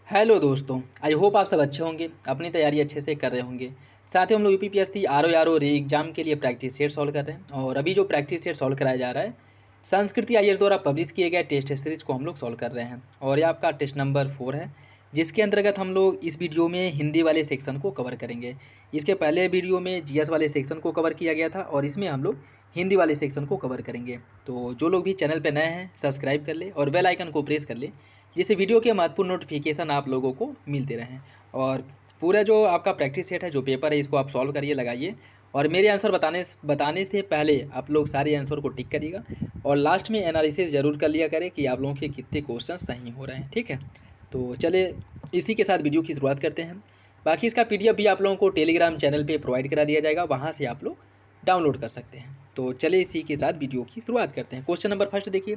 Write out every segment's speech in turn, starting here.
Hello दोस्तों, I hope आप सब अच्छे होंगे, अपनी तैयारी अच्छे से कर रहे होंगे। साथ ही हम लोग यूपीपीएससी आर री एग्जाम के लिए प्रैक्टिस सेट सॉल्व कर रहे हैं और अभी जो प्रैक्टिस सेट सॉल्व कराया जा रहा है संस्कृति आईएएस द्वारा पब्लिश किए गए टेस्ट सीरीज को हम लोग सॉल्व कर रहे हैं और ये आपका टेस्ट नंबर 4 है, जिसके अंतर्गत हम लोग इस वीडियो में हिंदी वाले सेक्शन को कवर करेंगे। इसके पहले वीडियो में जीएस वाले सेक्शन को कवर किया गया था और इसमें हम लोग हिंदी वाले सेक्शन को कवर करेंगे। तो जो लोग भी चैनल पर नए हैं सब्सक्राइब कर ले और बेल आइकन को प्रेस कर ले, जिससे वीडियो के महत्वपूर्ण नोटिफिकेशन आप लोगों को मिलते रहें। और पूरा जो आपका प्रैक्टिस सेट है, जो पेपर है, इसको आप सॉल्व करिए, लगाइए और मेरे आंसर बताने से पहले आप लोग सारे आंसर को टिक करिएगा और लास्ट में एनालिसिस ज़रूर कर लिया करें कि आप लोगों के कितने क्वेश्चन सही हो रहे हैं। ठीक है, तो चलिए इसी के साथ वीडियो की शुरुआत करते हैं। बाकी इसका पीडीएफ भी आप लोगों को टेलीग्राम चैनल पे प्रोवाइड करा दिया जाएगा, वहाँ से आप लोग डाउनलोड कर सकते हैं। तो चलिए इसी के साथ वीडियो की शुरुआत करते हैं। क्वेश्चन नंबर फर्स्ट देखिए,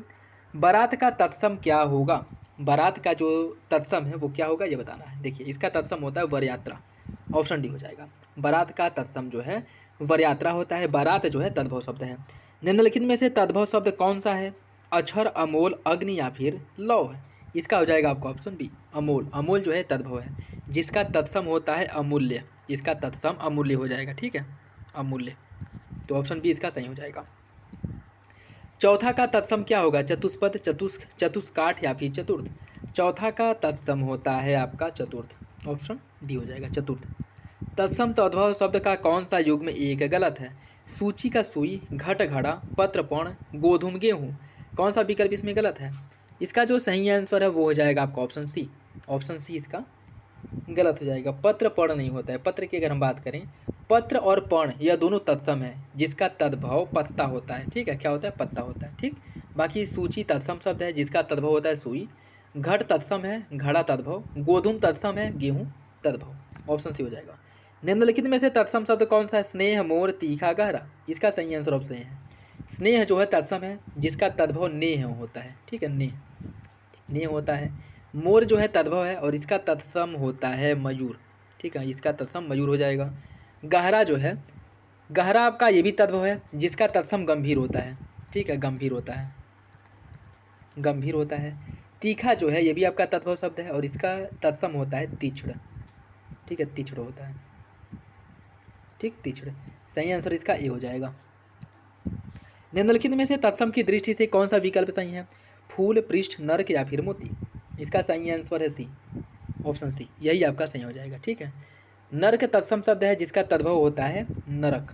बारात का तत्सम क्या होगा। बारात का जो तत्सम है वो क्या होगा, ये बताना है। देखिए इसका तत्सम होता है वर यात्रा, ऑप्शन डी हो जाएगा। बारात का तत्सम जो है वर यात्रा होता है। बारात जो है तद्भव शब्द है। निम्नलिखित में से तद्भव शब्द कौन सा है। अक्षर, अमोल, अग्नि या फिर लौ है। इसका हो जाएगा आपका ऑप्शन बी अमोल। अमोल जो है तद्भव है, जिसका तत्सम होता है अमूल्य। इसका तत्सम अमूल्य हो जाएगा। ठीक है, अमूल्य। तो ऑप्शन बी इसका सही हो जाएगा। चौथा का तत्सम क्या होगा। चतुष्पद, चतुष्काठ या फिर चतुर्थ। चौथा का तत्सम होता है आपका चतुर्थ। ऑप्शन डी हो जाएगा चतुर्थ। तत्सम तद्भव शब्द का कौन सा युग्म एक गलत है। सूची का सुई, घट घड़ा, पत्र पर्ण, गोधूम गेहूँ। कौन सा विकल्प इसमें गलत है। इसका जो सही आंसर है वो हो जाएगा आपका ऑप्शन सी। ऑप्शन सी इसका गलत हो जाएगा। पत्र पर्ण नहीं होता है। पत्र की अगर हम बात करें, पत्र और पर्ण यह दोनों तत्सम है, जिसका तद्भव पत्ता होता है। ठीक है, क्या होता है, पत्ता होता है। ठीक, बाकी सूची तत्सम शब्द है, जिसका तद्भव होता है सुई। घट तत्सम है, घड़ा तद्भव। गोधूम तत्सम है, गेहूँ तद्भव। ऑप्शन सी हो जाएगा। निम्नलिखित में से तत्सम शब्द कौन सा है। स्नेह, मोर, तीखा, गहरा। इसका सही आंसर ऑप्शन है स्नेह जो है तत्सम है, जिसका तद्भव नेह होता है। ठीक है, नेह नेह होता है। मोर जो है तद्भव है और इसका तत्सम होता है मयूर। ठीक है, इसका तत्सम मयूर हो जाएगा। गहरा जो है, गहरा आपका ये भी तद्भव है, जिसका तत्सम गंभीर होता है। ठीक है, गंभीर होता है, गंभीर होता है। तीखा जो है ये भी आपका तद्भव शब्द है और इसका तत्सम होता है तीक्ष्ण। ठीक है, तीक्ष्ण होता है। ठीक, तीक्ष्ण। सही आंसर इसका ए हो जाएगा। निम्नलिखित में से तत्सम की दृष्टि से कौन सा विकल्प सही है। फूल, पृष्ठ, नर्क या फिर मोती। इसका सही आंसर है सी। ऑप्शन सी, यही आपका सही हो जाएगा। ठीक है, नर्क तत्सम शब्द है, जिसका तद्भव होता है नरक।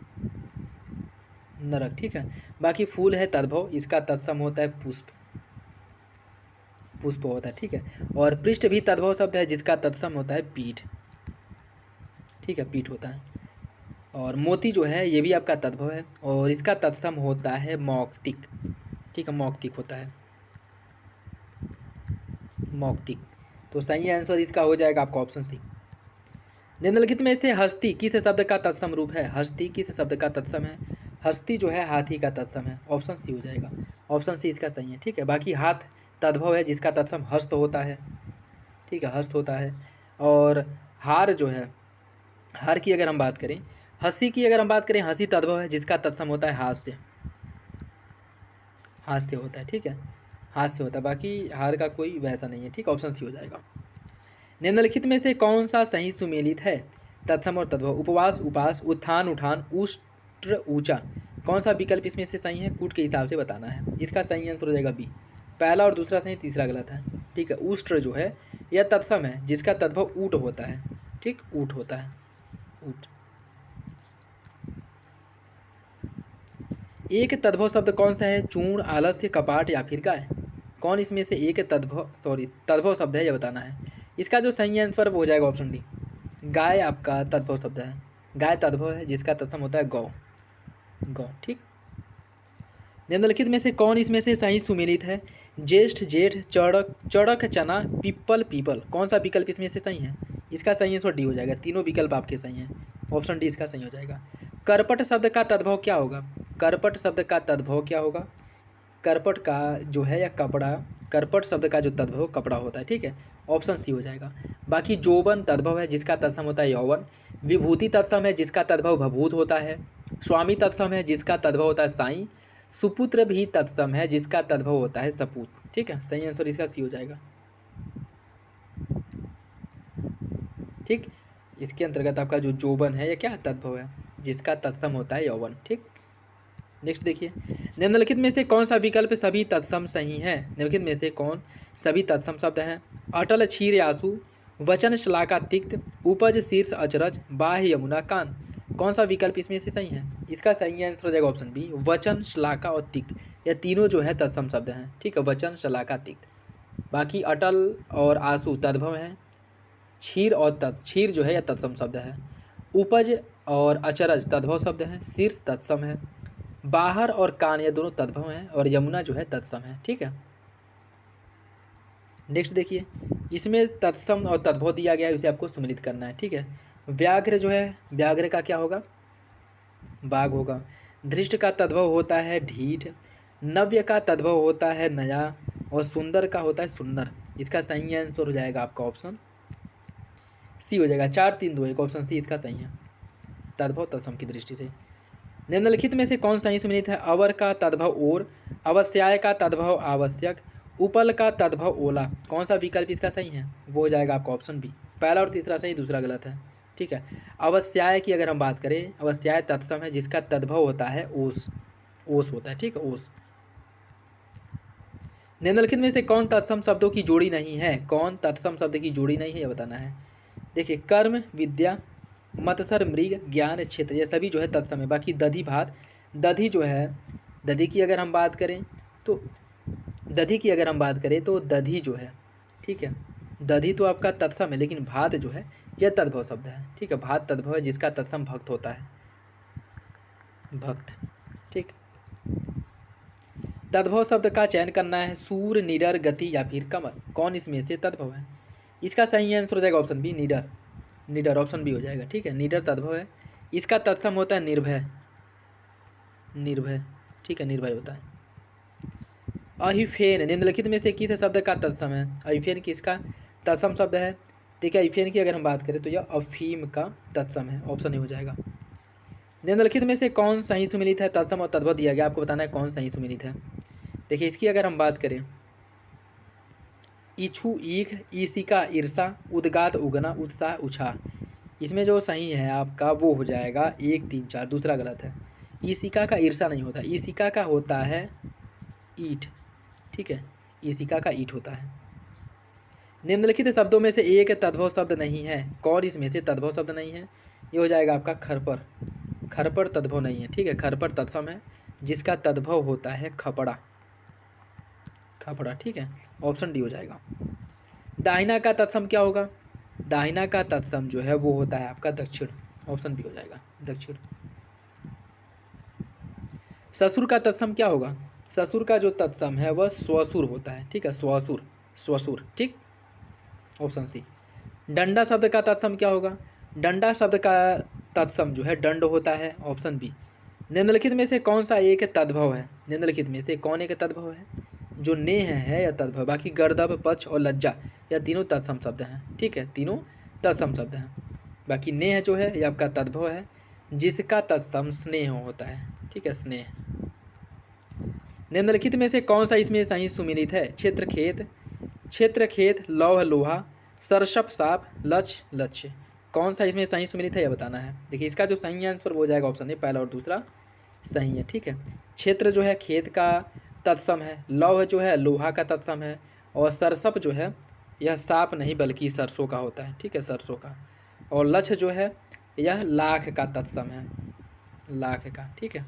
नरक, ठीक है। बाकी फूल है तद्भव, इसका तत्सम होता है पुष्प। पुष्प होता है। ठीक है, और पृष्ठ भी तद्भव शब्द है, जिसका तत्सम होता है पीठ। ठीक है, पीठ होता है। और मोती जो है ये भी आपका तद्भव है और इसका तत्सम होता है मौक्तिक। ठीक है, मौक्तिक होता है, मौक्तिक। तो सही आंसर इसका हो जाएगा आपका ऑप्शन सी। निम्नलिखित में से हस्ती किस शब्द का तत्सम रूप है। हस्ती किस शब्द का तत्सम है। हस्ती जो है हाथी का तत्सम है। ऑप्शन सी हो जाएगा। ऑप्शन सी इसका सही है। ठीक है, बाकी हाथ तद्भव है, जिसका तत्सम हस्त होता है। ठीक है, हस्त होता है। और हार जो है, हार की अगर हम बात करें, हंसी की अगर हम बात करें, हंसी तद्भव है, जिसका तत्सम होता है हास्य। हास्य होता है। ठीक है, हास्य होता है। बाकी हार का कोई वैसा नहीं है। ठीक, ऑप्शन सी हो जाएगा। निम्नलिखित में से कौन सा सही सुमेलित है। तत्सम और तद्भव। उपवास, उपास, उत्थान, उठान, उष्ट्र, ऊंचा। कौन सा विकल्प इसमें से सही है, कूट के हिसाब से बताना है। इसका सही आंसर हो जाएगा बी। पहला और दूसरा सही, तीसरा गलत है। ठीक है, उष्ट्र जो है यह तत्सम है, जिसका तद्भव ऊट होता है। ठीक, ऊट होता है, ऊट। एक तद्भव शब्द कौन सा है। चूर्ण, आलस्य, कपाट या फिर गाय। कौन इसमें से एक तद्भव शब्द है, यह बताना है। इसका जो सही आंसर वो हो जाएगा ऑप्शन डी। गाय आपका तद्भव शब्द है। गाय तद्भव है, जिसका तत्सम होता है गौ। गौ, ठीक। निम्नलिखित में से कौन इसमें से सही सुमेलित है। ज्येष्ठ, जेठ, चड़क, चड़क, चना, पीपल, पीपल। कौन सा विकल्प इसमें से सही है। इसका सही आंसर डी हो जाएगा। तीनों विकल्प आपके सही हैं। ऑप्शन डी इसका सही हो जाएगा। करपट शब्द का तद्भव क्या होगा। करपट शब्द का तद्भव क्या होगा। करपट का जो है या कपड़ा, करपट शब्द का जो तद्भव कपड़ा होता है। ठीक है, ऑप्शन सी हो जाएगा। बाकी जोबन तद्भव है, जिसका तत्सम होता है यौवन। विभूति तत्सम है, जिसका तद्भव भभूत होता है। स्वामी तत्सम है, जिसका तद्भव होता है साईं। सुपुत्र भी तत्सम है, जिसका तद्भव होता है सपूत। ठीक है, सही आंसर इसका सी हो जाएगा। ठीक। इसके अंतर्गत आपका जो यौवन है, ये क्या तद्भव है, जिसका तत्सम होता है यौवन। ठीक। नेक्स्ट देखिए, निम्नलिखित में से कौन सा विकल्प सभी तत्सम सही है। निम्नलिखित में से कौन सभी तत्सम शब्द हैं। अटल क्षीर आंसू, वचन श्लाका तिक्त, उपज शीर्ष अचरज, बाह्य यमुना कान। कौन सा विकल्प इसमें से सही है। इसका सही आंसर हो जाएगा ऑप्शन बी, वचन श्लाका और तिक्त। यह तीनों जो है तत्सम शब्द हैं। ठीक है, वचन श्लाका तिक्त। बाकी अटल और आंसू तद्भव हैं। क्षीर जो है यह तत्सम शब्द है। उपज और अचरज तद्भव शब्द हैं। शीर्ष तत्सम है। बाहर और कान ये दोनों तद्भव हैं और यमुना जो है तत्सम है। ठीक है। नेक्स्ट देखिए, इसमें तत्सम और तद्भव दिया गया है, उसे आपको सम्मिलित करना है। ठीक है। व्याघ्र जो है, व्याघ्र का क्या होगा, बाघ होगा। धृष्ट का तद्भव होता है ढीठ। नव्य का तद्भव होता है नया। और सुंदर का होता है सुन्नर। इसका सही आंसर हो जाएगा आपका ऑप्शन सी हो जाएगा। 4 3 2 1, ऑप्शन सी इसका सही है, तद्भव तत्सम की दृष्टि से। निम्नलिखित में से कौन सही सम्मिलित है। अवर का तद्भव ओर, अवस्याय का तद्भव आवश्यक, उपल का तद्भव ओला। कौन सा विकल्प इसका सही है, वो हो जाएगा आपका ऑप्शन बी। पहला और तीसरा सही, दूसरा गलत है। ठीक है। अवस्याय की अगर हम बात करें, अवस्याय तत्सम है जिसका तद्भव होता है ओस, ओस होता है। ठीक है, ओस। निम्नलिखित में से कौन तत्सम शब्दों की जोड़ी नहीं है। कौन तत्सम शब्द की जोड़ी नहीं है, यह बताना है। देखिए, कर्म, विद्या, मत्सर, मृग, ज्ञान, क्षेत्र, ये सभी जो है तत्सम है। बाकी दधि भात, दधि जो है, दधि की अगर हम बात करें तो दधि जो है, ठीक है, दधि तो आपका तत्सम है, लेकिन भात जो है यह तद्भव शब्द है। ठीक है, भात तद्भव है जिसका तत्सम भक्त होता है, भक्त। ठीक। तद्भव शब्द का चयन करना है। सूर, निडर, गति या फिर कमल। कौन इसमें से तद्भव है। इसका सही आंसर हो जाएगा ऑप्शन बी, निडर। निडर ऑप्शन बी हो जाएगा। ठीक है, निडर तद्भव है। इसका तत्सम होता है निर्भय, निर्भय। ठीक है, निर्भय होता है। अहिफेन, निम्नलिखित में से किस शब्द का तत्सम है। अहिफेन किसका तत्सम शब्द है। ठीक है, अहिफेन की अगर हम बात करें तो यह अफीम का तत्सम है, ऑप्शन ए हो जाएगा। निम्नलिखित में से कौन सही सुमिलित है। तत्सम और तद्भव दिया गया, आपको बताना है कौन सही सुमिलित है। देखिए, इसकी अगर हम बात करें, इछु, ईख, ईशिका, ईर्षा, उद्गात, उगना, उत्साह, उछा। इसमें जो सही है आपका वो हो जाएगा 1 3 4, दूसरा गलत है। ईशिका का ईर्षा नहीं होता, ईशिका का होता है ईट। ठीक है, ईशिका का ईट होता है। निम्नलिखित शब्दों में से एक तद्भव शब्द नहीं है। कौन इसमें से तद्भव शब्द नहीं है, ये हो जाएगा आपका खरपर। खरपर तद्भव नहीं है। ठीक है, खरपर तत्सम है जिसका तद्भव होता है खपड़ा, खपड़ा। ठीक है, ऑप्शन डी हो जाएगा। दाहिना का तत्सम क्या होगा। दाहिना का तत्सम जो है वो होता है आपका दक्षिण, ऑप्शन बी हो जाएगा, दक्षिण। ससुर का तत्सम क्या होगा। ससुर का जो तत्सम है वह स्वसुर होता है। ठीक है, स्वसुर, स्वसुर। ठीक, ऑप्शन सी। डंडा शब्द का तत्सम क्या होगा। डंडा शब्द का तत्सम जो है दंड होता है, ऑप्शन बी। निम्नलिखित में से कौन सा एक तद्भव है। निम्नलिखित में से कौन एक तद्भव है। जो नेह है या तद्भव। बाकी गर्दभ, पक्ष और लज्जा यह तीनों तत्सम शब्द हैं। ठीक है, तीनों तत्सम शब्द हैं। बाकी नेह जो है यह आपका तद्भव है जिसका तत्सम स्नेह होता है। ठीक है, स्नेह। निम्नलिखित में से कौन सा इसमें सही सुमिलित है। क्षेत्र खेत, क्षेत्र खेत, लौह लोहा, सरसप साप, लक्ष्य लक्ष्य। कौन सा इसमें सही सुमिलित है यह बताना है। देखिए, इसका जो सही आंसर हो जाएगा ऑप्शन ए, पहला और दूसरा सही है। ठीक है, क्षेत्र जो है खेत का तत्सम है, लौह जो है लोहा का तत्सम है, और सरसप जो है यह सांप नहीं बल्कि सरसों का होता है। ठीक है, सरसों का। और लक्ष्य जो है यह लाख का तत्सम है, लाख का। ठीक है।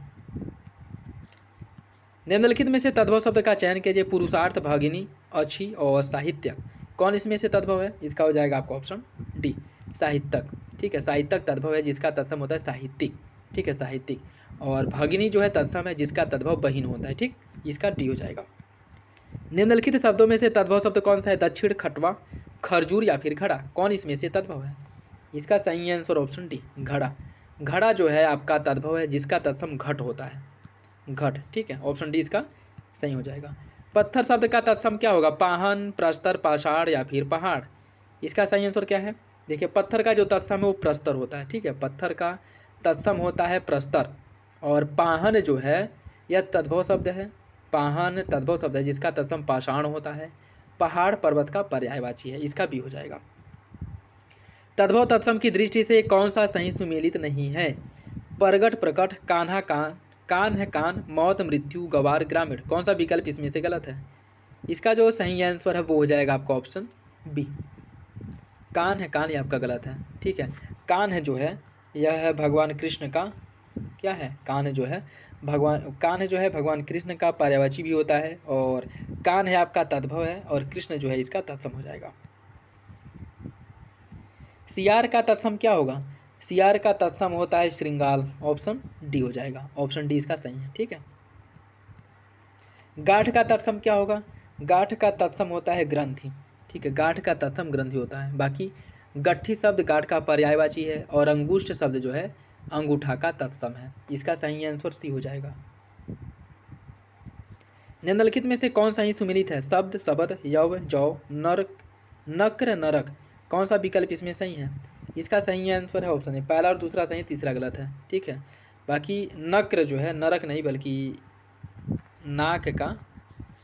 निम्नलिखित में से तद्भव शब्द का चयन कीजिए। पुरुषार्थ, भगिनी, अच्छी और साहित्य। कौन इसमें से तद्भव है। इसका हो जाएगा आपका ऑप्शन डी, साहित्यक। ठीक है, साहित्यक तद्भव है जिसका तत्सम होता है साहित्यिक। ठीक है, साहित्यिक। और भगिनी जो है तत्सम है जिसका तद्भव बहिन होता है। ठीक, इसका डी हो जाएगा। निम्नलिखित शब्दों में से तद्भव शब्द कौन सा है। दक्षिण, खटवा, खरजूर या फिर घड़ा। कौन इसमें से तद्भव है। इसका सही आंसर ऑप्शन डी, घड़ा। घड़ा जो है आपका तद्भव है जिसका तत्सम घट होता है, घट। ठीक है, ऑप्शन डी इसका सही हो जाएगा। पत्थर शब्द का तत्सम क्या होगा। पाहन, प्रस्तर, पाषाण या फिर पहाड़। इसका सही आंसर क्या है। देखिए, पत्थर का जो तत्सम है वो प्रस्तर होता है। ठीक है, पत्थर का तत्सम होता है प्रस्तर। और पाहन जो है यह तद्भव शब्द है, पाहन तद्भव शब्द है जिसका तत्सम पाषाण होता है। पहाड़ पर्वत का पर्यायवाची है, इसका भी हो जाएगा। तद्भव तत्सम की दृष्टि से कौन सा सही सुमेलित नहीं है? प्रगट प्रकट, कान्हा कान, कान है कान, मौत मृत्यु, गवार ग्रामीण। कौन सा विकल्प इसमें से गलत है? इसका जो सही आंसर है वो हो जाएगा आपका ऑप्शन बी। कान है कान ये आपका गलत है। ठीक है, कान है जो है यह है भगवान कृष्ण का, क्या है, कान है जो है भगवान कृष्ण का पर्यायवाची भी होता है, और कान है आपका तद्भव है, और कृष्ण जो है इसका तत्सम हो जाएगा। सियार का तत्सम क्या होगा? सियार का तत्सम होता है श्रृंगाल। ऑप्शन डी हो जाएगा, ऑप्शन डी इसका सही है। ठीक है, गाठ का तत्सम क्या होगा? गाठ का तत्सम होता है ग्रंथि। ठीक है, गाठ का तत्सम ग्रंथि होता है। बाकी गट्ठी शब्द गाठ का पर्यायवाची है, और अंगुष्ठ शब्द जो है अंगूठा का तत्सम है। इसका सही आंसर सी हो जाएगा। निम्नलिखित में से कौन सा ही सुमेलित है? शब्द शब्द, यव जौ, नरक नक्र नरक। कौन सा विकल्प इसमें सही है? इसका सही आंसर है ऑप्शन है पहला, और दूसरा सही, तीसरा गलत है। ठीक है, बाकी नक्र जो है नरक नहीं बल्कि नाक का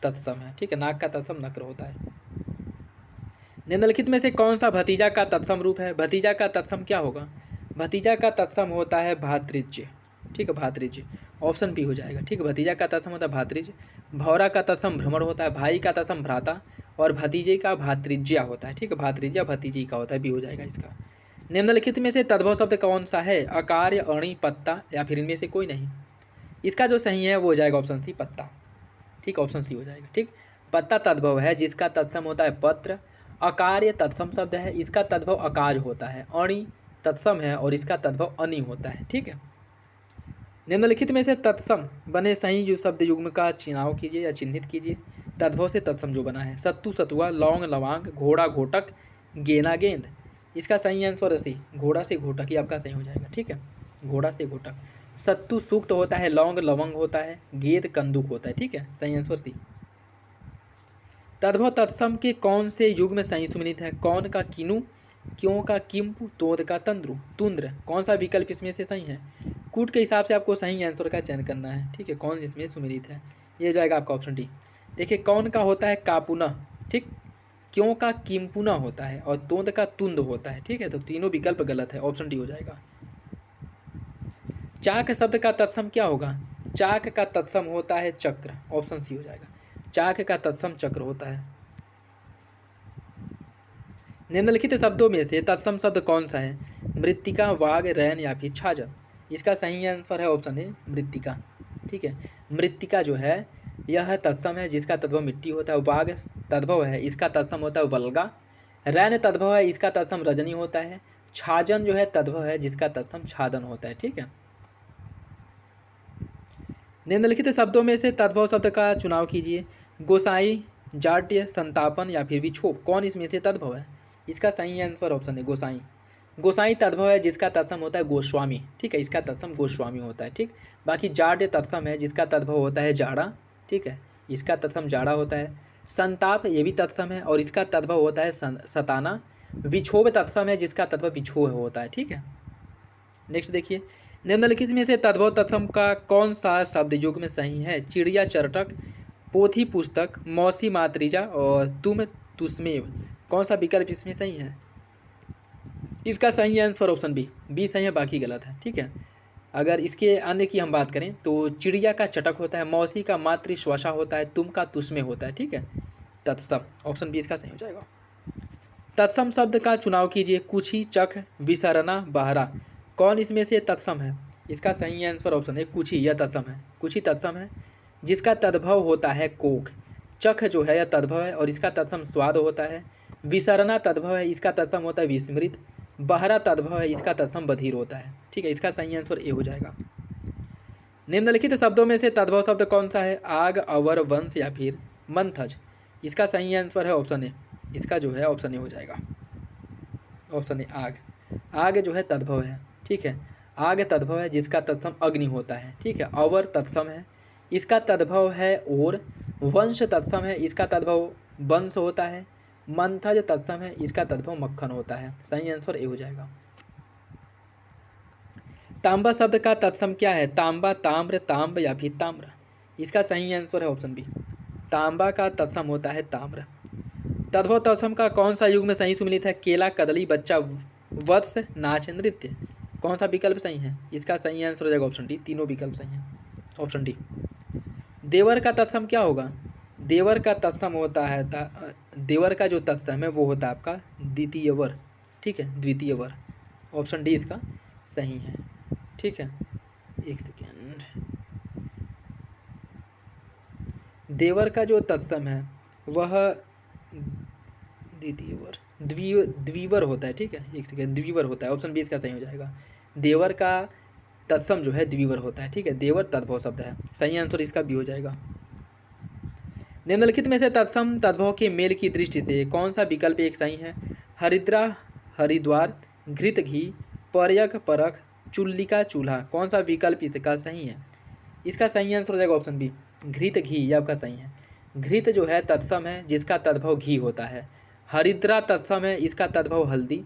तत्सम है। ठीक है, नाक का तत्सम नक्र होता है। निम्नलिखित में से कौन सा भतीजा का तत्सम रूप है? भतीजा का तत्सम क्या होगा? भतीजा का तत्सम होता है भातृज्य। ठीक है, भातृज्य, ऑप्शन बी हो जाएगा। ठीक है, भतीजा का तत्सम होता है भातृज्य। भौरा का तत्सम भ्रमण होता है। भाई का तत्सम भ्राता, और भतीजे का भातृज्या होता है। ठीक है, भातृज्या भतीजी का होता है, बी हो जाएगा इसका। निम्नलिखित में से तद्भव शब्द कौन सा है? अकार्य, अणि, पत्ता, या फिर इनमें से कोई नहीं? इसका जो सही है वो हो जाएगा ऑप्शन सी, पत्ता। ठीक, ऑप्शन सी हो जाएगा। ठीक, पत्ता तद्भव है जिसका तत्सम होता है पत्र। अकार्य तत्सम शब्द है, इसका तद्भव अकाज होता है। अणि तत्सम है, और इसका तद्भव अनि होता है। ठीक है, निम्नलिखित में से तत्सम बने सही जो शब्द युग्म का चुनाव कीजिए या चिन्हित कीजिए। तद्भव से तत्सम जो बना है, सत्तू सतुआ, लौंग लवांग, घोड़ा घोटक, गेना गेंद। इसका सही आंसर सी, घोड़ा से घोटक, ही आपका सही हो जाएगा। ठीक है, घोड़ा से घोटक। सत्तू सूक्त होता है, लौंग लवंग होता है, गेंद कंदुक होता है। ठीक है, सही आंसर सी। तद्भव तत्सम के कौन से युग में सही सुमिलित है? कौन का किनु, क्यों का किम्पु, तोद का तंद्रु तुंद्र। कौन सा विकल्प इसमें से सही है? कूट के हिसाब से आपको सही आंसर का चयन करना है। ठीक है, कौन इसमें सुमिलित है? ये हो जाएगा आपका ऑप्शन डी। देखिए, कौन का होता है कापुना, ठीक, क्यों का किम्पुना होता है, और तोंद का तुंद होता है। ठीक है, तो तीनों विकल्प गलत है, ऑप्शन डी हो जाएगा। चाक शब्द का तत्सम क्या होगा? चाक का तत्सम होता है चक्र, ऑप्शन सी हो जाएगा। चाक का तत्सम चक्र होता है। निम्नलिखित शब्दों में से तत्सम शब्द कौन सा है? मृत्तिका, वाग, रैन, या फिर छाजन। इसका सही आंसर है ऑप्शन है मृत्तिका। ठीक है, मृत्तिका जो है यह तत्सम है जिसका तद्भव मिट्टी होता है। वाग तद्भव है, इसका तत्सम होता है वल्गा। रैन तद्भव है, इसका तत्सम रजनी होता है। छाजन जो है तद्भव है जिसका तत्सम छादन होता है। ठीक है, निम्नलिखित शब्दों में से तद्भव शब्द का चुनाव कीजिए। गोसाई, जाड्य, संतापन, या फिर विक्षोभ। कौन इसमें से तद्भव है? इसका सही आंसर ऑप्शन है गोसाई। गोसाई तद्भव है जिसका तत्सम होता है गोस्वामी। ठीक है, इसका तत्सम गोस्वामी होता है। ठीक, बाकी जाड्य तत्सम है जिसका तद्भव होता है जाड़ा। ठीक है, इसका तत्सम जाड़ा होता है। संताप ये भी तत्सम है, और इसका तद्भव होता है सताना। विक्षोभ तत्सम है जिसका तद्भव विक्षोभ होता है। ठीक है, नेक्स्ट देखिए, निम्नलिखित में से तद्भव तत्सम का कौन सा शब्द युग में सही है? चिड़िया चरटक, पोथी पुस्तक, मौसी मातृजा, और तुम तुस्मेव। कौन सा विकल्प इसमें सही है? इसका सही आंसर ऑप्शन बी, बी सही है, बाकी गलत है। ठीक है, अगर इसके अन्य की हम बात करें तो चिड़िया का चटक होता है, मौसी का मातृ श्वासा होता है, तुम का तुस्मे होता है। ठीक है, तत्सम, ऑप्शन बी इसका सही हो जाएगा। तत्सम शब्द का चुनाव कीजिए। कुछी, चख, विसरना, बहरा। कौन इसमें से तत्सम है? इसका सही आंसर ऑप्शन है कुछी, यह तत्सम है। कुछी तत्सम है जिसका तद्भव होता है कोख। चख जो है यह तद्भव है, और इसका तत्सम स्वाद होता है। विसरना तद्भव है, इसका तत्सम होता है विस्मृत। बहरा तद्भव है, इसका तत्सम बधिर होता है। ठीक है, इसका सही आंसर ए हो जाएगा। निम्नलिखित शब्दों में से तद्भव शब्द कौन सा है? आग, अवर, वंश, या फिर मंथज। इसका सही आंसर है ऑप्शन ए, इसका जो है ऑप्शन ए हो जाएगा, ऑप्शन ए आग। आग जो है तद्भव है। ठीक है, आग तद्भव है जिसका तत्सम अग्नि होता है। ठीक है, अवर तत्सम है, इसका तद्भव है और। वंश तत्सम है, इसका तद्भव वंश होता है। मंथज तत्सम है, इसका तद्भव मक्खन होता है। सही आंसर ए हो जाएगा। तांबा शब्द का तत्सम क्या है? तांबा, ताम्र, ताम्ब, या फिर ताम्र। इसका सही आंसर है ऑप्शन बी, तांबा का तत्सम होता है ताम्र। तद्भव तत्सम का कौन सा युग में सही सुमिलित है? केला, कदली, बच्चा, वत्स, नाच, नृत्य। कौन सा विकल्प सही है? इसका सही आंसर हो जाएगा ऑप्शन डी, तीनों विकल्प सही हैं, ऑप्शन डी। देवर का तत्सम क्या होगा? देवर का तत्सम होता है देवर का जो तत्सम है वो होता है आपका द्वितीय वर, ठीक है, द्वितीय वर। ऑप्शन डी इसका सही है, ठीक है। एक सेकेंड। देवर का जो तत्सम है वह द्वितीय वर द्विवर होता है, ठीक है। एक सेकेंड, द्विवर होता है, ऑप्शन बी इसका सही हो जाएगा। देवर का तत्सम जो है द्विवर होता है, ठीक है। देवर तद्भव शब्द है, सही आंसर इसका बी हो जाएगा। निम्नलिखित में से तत्सम तद्भव के मेल की दृष्टि से कौन सा विकल्प एक सही है? हरिद्रा हरिद्वार, घृत घी, पर्यक परख, चुल्लिका चूल्हा। कौन सा विकल्प इसका सही है? इसका सही आंसर हो जाएगा ऑप्शन बी, घृत घी, यह आपका सही है। घृत जो है तत्सम है जिसका तद्भव घी होता है। हरिद्रा तत्सम है, इसका तद्भव हल्दी।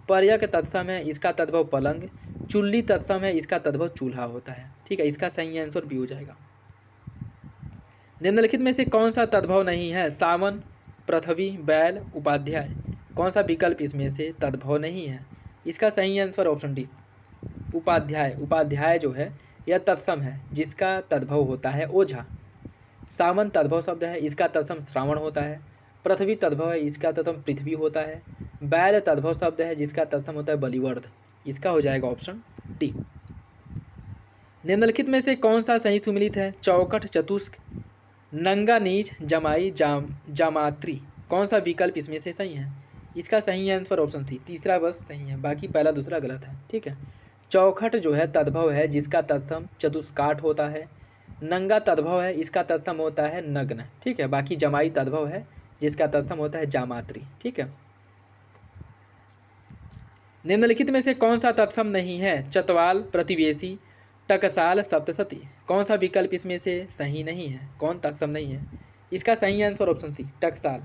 पर्यक तत्सम है, इसका तद्भव पलंग। चुल्ली तत्सम है, इसका तद्भव चूल्हा होता है, ठीक है। इसका सही आंसर बी हो जाएगा। निम्नलिखित में से कौन सा तद्भव नहीं है? सावन, पृथ्वी, बैल, उपाध्याय। कौन सा विकल्प इसमें से तद्भव नहीं है? इसका सही answer option D, Upadhyay. Upadhyay जो है यह तत्सम है जिसका तद्भव होता है ओझा। सावन तद्भव शब्द है, इसका तत्सम श्रावण होता है। पृथ्वी तद्भव है, इसका तत्सम पृथ्वी होता है। बैल तद्भव शब्द है जिसका तत्सम होता है बलिवर्ध। इसका हो जाएगा ऑप्शन डी। निम्नलिखित में से कौन सा सही सुमिलित है? चौकट, चतुष्क, नंगा नीच, जमाई, जामात्री। कौन सा विकल्प इसमें से सही है? इसका सही आंसर ऑप्शन सी, तीसरा बस सही है, बाकी पहला दूसरा गलत है, ठीक है। चौखट जो है तद्भव है जिसका तत्सम चतुष्काठ होता है। नंगा तद्भव है, इसका तत्सम होता है नग्न, ठीक है। बाकी जमाई तद्भव है जिसका तत्सम होता है जामात्री, ठीक है। निम्नलिखित में से कौन सा तत्सम नहीं है? चतवाल, प्रतिवेशी, टकसाल, सप्तशती। कौन सा विकल्प इसमें से सही नहीं है? कौन तत्सम नहीं है? इसका सही आंसर ऑप्शन सी, टकसाल।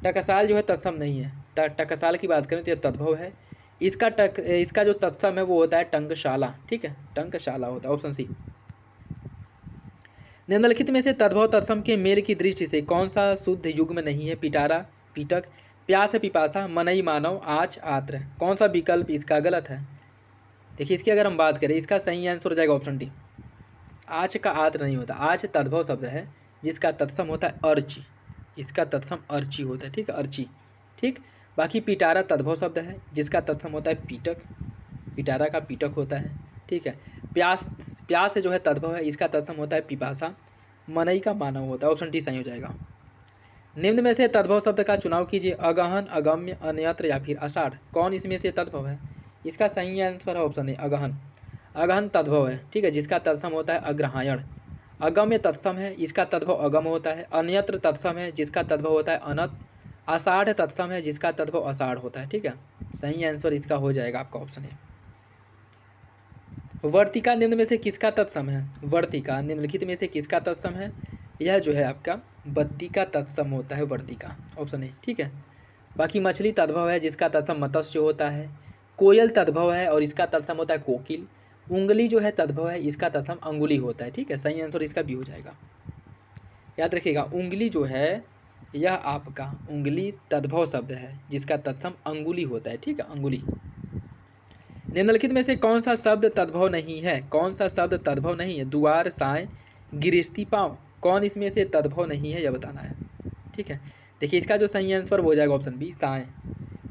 टकसाल जो है तत्सम नहीं है। टकसाल की बात करें तो यह तद्भव है। इसका जो तत्सम है वो होता है टंकशाला, ठीक है, टंकशाला होता है, ऑप्शन सी। निम्नलिखित में से तद्भव तत्सम के मेल की दृष्टि से कौन सा शुद्ध युग्म नहीं है? पिटारा, पीटक, प्यास, पिपासा, मनई, मानव, आच, आत्र। कौन सा विकल्प इसका गलत है? देखिए इसकी अगर हम बात करें, इसका सही आंसर हो जाएगा ऑप्शन डी, आच का आत्र नहीं होता। आच तद्भव शब्द है जिसका तत्सम होता है अर्ची। इसका तत्सम अर्ची होता है, ठीक है, अर्ची, ठीक। बाकी पिटारा तद्भव शब्द है जिसका तत्सम होता है पीटक। पिटारा का पीटक होता है, ठीक है। प्यास, प्यास जो है तद्भव है, इसका तत्सम होता है पिपासा। मनई का मानव होता है, ऑप्शन डी सही हो जाएगा। निम्न में से तद्भव शब्द का चुनाव कीजिए। अगहन, अगम्य, अन्यत्र या फिर आषाढ़। कौन इसमें से तद्भव है? इसका सही आंसर है ऑप्शन ए, अगहन। अगहन तद्भव है, ठीक है, जिसका तत्सम होता है अग्रहायण। अगम्य तत्सम है, इसका तद्भव अगम होता है। अन्यत्र तत्सम है जिसका तद्भव होता है अनत। आषाढ़ तत्सम है जिसका तद्भव आषाढ़ होता है, ठीक है। सही आंसर इसका हो जाएगा आपका ऑप्शन ए। वर्तिका निम्न में से किसका तत्सम है? वर्तिका निम्नलिखित में से किसका तत्सम है? यह जो है आपका बत्ती का तत्सम होता है, वर्तिका, ऑप्शन ए, ठीक है। बाकी मछली तद्भव है जिसका तत्सम मत्स्य होता है। कोयल तद्भव है और इसका तत्सम होता है कोकिल। उंगली जो है तद्भव है, इसका तत्सम अंगुली होता है, ठीक है। सही आंसर इसका भी हो जाएगा। याद रखिएगा, उंगली जो है यह आपका उंगली तद्भव शब्द है जिसका तत्सम अंगुली होता है, ठीक है, अंगुली। निम्नलिखित में से कौन सा शब्द तद्भव नहीं है? कौन सा शब्द तद्भव नहीं है? दुआर, साय, गिरिस्ती, पाँव। कौन इसमें से तद्भव नहीं है यह बताना है, ठीक है। देखिए इसका जो सही आंसर हो जाएगा ऑप्शन बी, साय।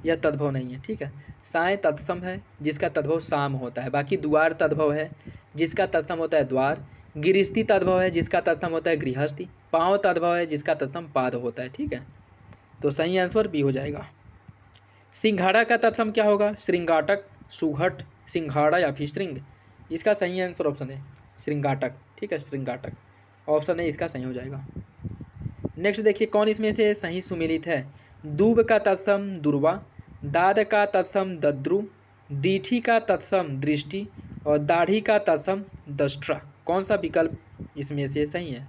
यह तद्भव नहीं है, ठीक है। साय तत्सम है जिसका तद्भव शाम होता है। बाकी द्वार तद्भव है जिसका तत्सम होता है द्वार। गिरिस्ती तद्भव है जिसका तत्सम होता है गृहस्थी। पाँव तद्भव है जिसका तत्सम पाद होता है, ठीक है। तो सही आंसर बी हो जाएगा। सिंघाड़ा का तत्सम क्या होगा? श्रृंगाटक, सुघट, सिंघाड़ा या फिर श्रृंग। इसका सही आंसर ऑप्शन है श्रृंगाटक, ठीक है, श्रृंगाटक, ऑप्शन है इसका सही हो जाएगा। नेक्स्ट देखिए कौन इसमें से सही सुमेलित है? दूब का तत्सम दुर्वा, दाद का तत्सम दद्रु, दीठी का तत्सम दृष्टि और दाढ़ी का तत्सम दष्ट्रा। कौन सा विकल्प इसमें से सही है?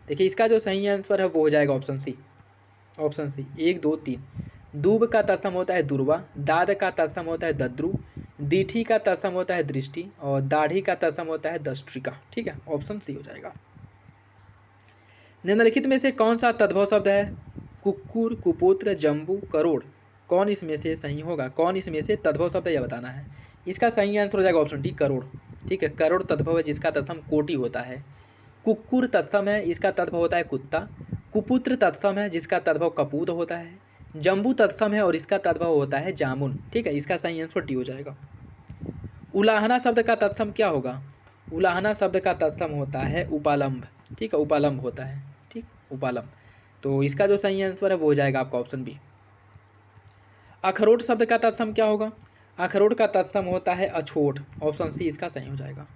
देखिए इसका जो सही आंसर है वो हो जाएगा ऑप्शन सी, ऑप्शन सी, 1 2 3। दूब का तत्सम होता है दुर्वा, दाद का तत्सम होता है दद्रु, दीठी का तत्सम होता है दृष्टि और दाढ़ी का तत्सम होता है दष्ट्रिका, ठीक है, ऑप्शन सी हो जाएगा। निम्नलिखित में से कौन सा तद्भव शब्द है? कुक्कुर, कुपुत्र, जम्बू, करोड़। कौन इसमें से सही होगा, कौन इसमें से तद्भव शब्द है यह बताना है। इसका सही आंसर हो जाएगा ऑप्शन डी करोड़। ठीक है, करोड़ तद्भव है जिसका तत्सम कोटि होता है। कुक्कुर तत्सम है, इसका तद्भव होता है कुत्ता। कुपुत्र तत्सम है जिसका तद्भव कपूत होता है। जम्बू तत्सम है और इसका तद्भव होता है जामुन। ठीक है, इसका सही आंसर डी हो जाएगा। उलाहना शब्द का तत्सम क्या होगा, उलाहना शब्द का तत्सम होता है उपालंब। ठीक है, उपालंब होता है। ठीक, उपालंब। तो इसका जो सही आंसर है वो हो जाएगा आपका ऑप्शन बी। अखरोट शब्द का तत्सम क्या होगा, अखरोट का तत्सम होता है अछोट। ऑप्शन सी इसका सही हो जाएगा।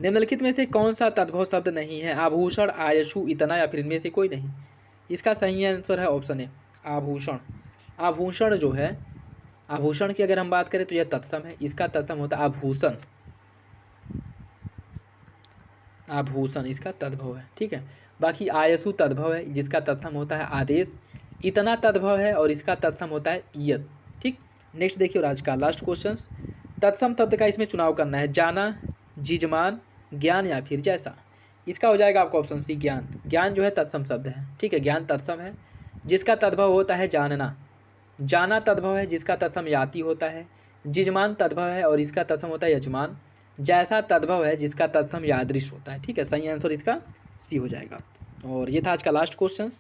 निम्नलिखित में से कौन सा तद्भव शब्द नहीं है, आभूषण, आयशु, इतना या फिर इनमें से कोई नहीं। इसका सही आंसर है ऑप्शन ए आभूषण। आभूषण जो है, आभूषण की अगर हम बात करें तो यह तत्सम है, इसका तत्सम होता है आभूषण। आभूषण इसका तद्भव है। ठीक है, बाकी आयसु तद्भव है जिसका तत्सम होता है आदेश। इतना तद्भव है और इसका तत्सम होता है यद। ठीक, नेक्स्ट देखिए और आज का लास्ट क्वेश्चन। तत्सम शब्द का इसमें चुनाव करना है, जाना, जिजमान, ज्ञान या फिर जैसा। इसका हो जाएगा आपका ऑप्शन सी ज्ञान। ज्ञान जो है तत्सम शब्द है। ठीक है, ज्ञान तत्सम है जिसका तद्भव होता है जानना। जाना तद्भव है जिसका तत्सम याति होता है। जिजमान तद्भव है और इसका तत्सम होता है यजमान। जैसा तद्भव है जिसका तत्सम यादृश होता है। ठीक है, सही आंसर इसका सी हो जाएगा। और ये था आज का लास्ट क्वेश्चन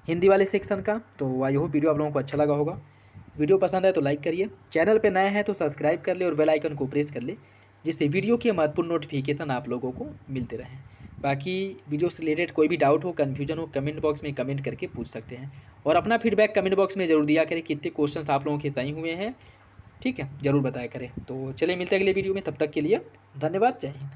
हिंदी वाले सेक्शन का। तो आई होप वीडियो आप लोगों को अच्छा लगा होगा। वीडियो पसंद है तो लाइक करिए, चैनल पे नए हैं तो सब्सक्राइब कर ले और बेल आइकन को प्रेस कर ले, जिससे वीडियो के महत्वपूर्ण नोटिफिकेशन आप लोगों को मिलते रहें। बाकी वीडियो से रिलेटेड कोई भी डाउट हो, कन्फ्यूजन हो, कमेंट बॉक्स में कमेंट करके पूछ सकते हैं। और अपना फीडबैक कमेंट बॉक्स में ज़रूर दिया करें, कितने क्वेश्चन आप लोगों के सही हुए हैं। ठीक है, ज़रूर बताया करें। तो चलिए मिलते हैं अगले वीडियो में, तब तक के लिए धन्यवाद, जय हिंद।